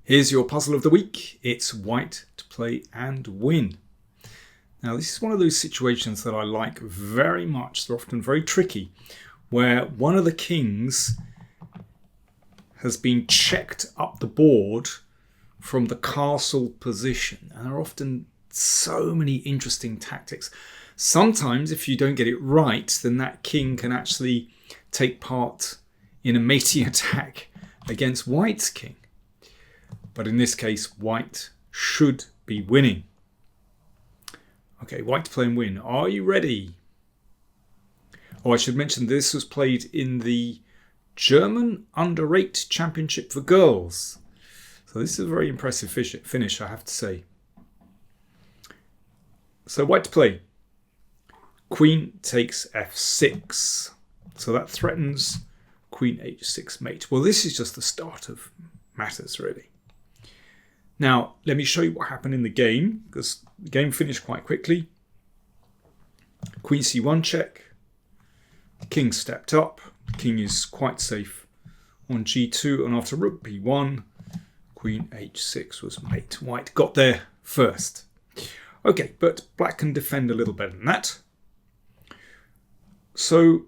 Here's your puzzle of the week. It's white to play and win. Now this is one of those situations that I like very much. They're often very tricky, where one of the kings has been checked up the board from the castle position. And there are often so many interesting tactics. Sometimes if you don't get it right, then that king can actually take part in a mating attack against white's king. But in this case, white should be winning. Okay, white to play and win. Are you ready? Oh, I should mention this was played in the German Under-8 Championship for girls. So this is a very impressive finish, I have to say. So white to play. Queen takes f6. So that threatens queen h6 mate. Well, this is just the start of matters, really. Now, let me show you what happened in the game, because the game finished quite quickly. Queen c1 check. The king stepped up. The king is quite safe on g2, and after rook b1, queen h6 was mate. White got there first. Okay, but black can defend a little better than that. So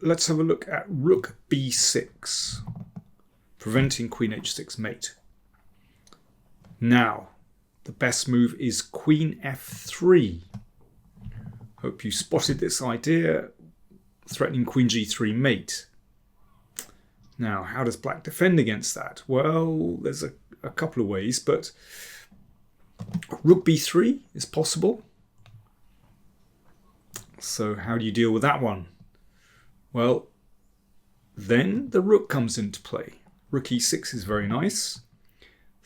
let's have a look at rook b6, preventing queen h6 mate. Now, the best move is queen f3. Hope you spotted this idea, threatening queen g3 mate. Now, how does black defend against that? Well, there's a couple of ways, but rook b3 is possible. So how do you deal with that one? Well, then the rook comes into play. Rook e6 is very nice.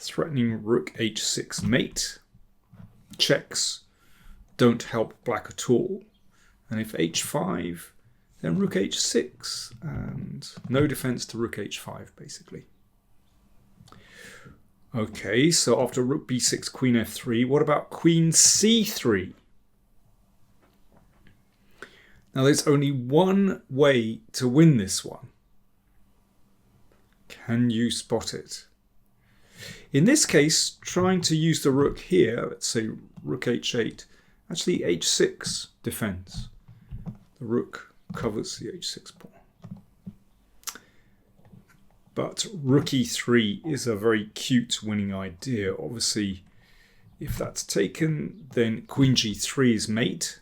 Threatening rook h6 mate. Checks don't help black at all. And if h5, then rook h6. And no defense to rook h5, basically. Okay, so after rook b6, queen f3, what about queen c3? Now there's only one way to win this one. Can you spot it? In this case, trying to use the rook here, let's say rook h8, actually h6 defends. The rook covers the h6 pawn. But rook e3 is a very cute winning idea. Obviously, if that's taken, then queen g3 is mate.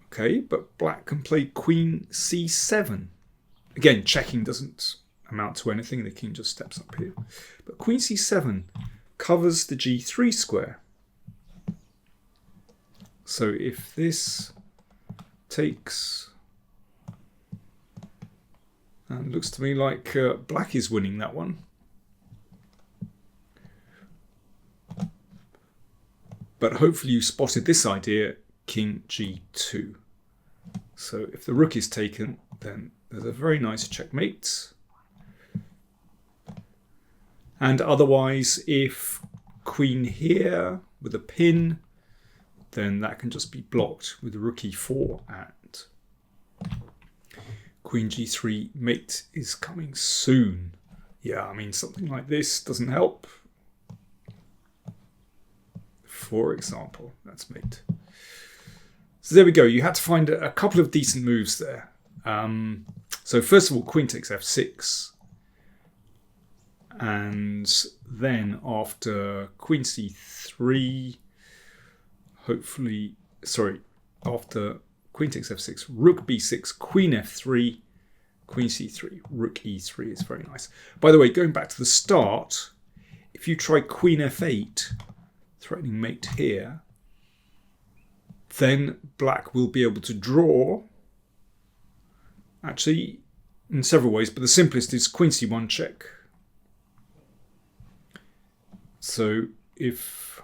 Okay, but black can play queen c7. Again, checking doesn't amount to anything. The king just steps up here. But queen c7 covers the g3 square. So if this takes... And it looks to me like black is winning that one. But hopefully you spotted this idea, king g2. So if the rook is taken, then there's a very nice checkmate. And otherwise, if queen here with a pin, then that can just be blocked with rook e4 and queen g3 mate is coming soon. Yeah, I mean, something like this doesn't help. For example, that's mate. So there we go. You had to find a couple of decent moves there. So first of all, queen takes f6. And then after queen c3, after queen takes f6, rook b6, queen f3, queen c3, rook e3 is very nice. By the way, going back to the start, if you try queen f8, threatening mate here, then black will be able to draw, actually in several ways, but the simplest is queen c1 check. So if,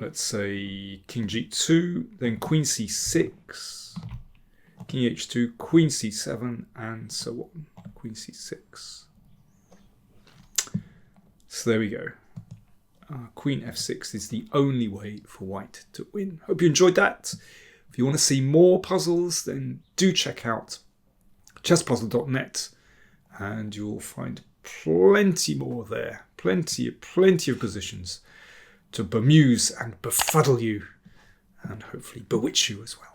let's say, king g2, then queen c6, king h2, queen c7, and so on, queen c6. So there we go. Queen f6 is the only way for white to win. Hope you enjoyed that. If you want to see more puzzles, then do check out chesspuzzle.net and you'll find plenty more there. Plenty of positions to bemuse and befuddle you, and hopefully bewitch you as well.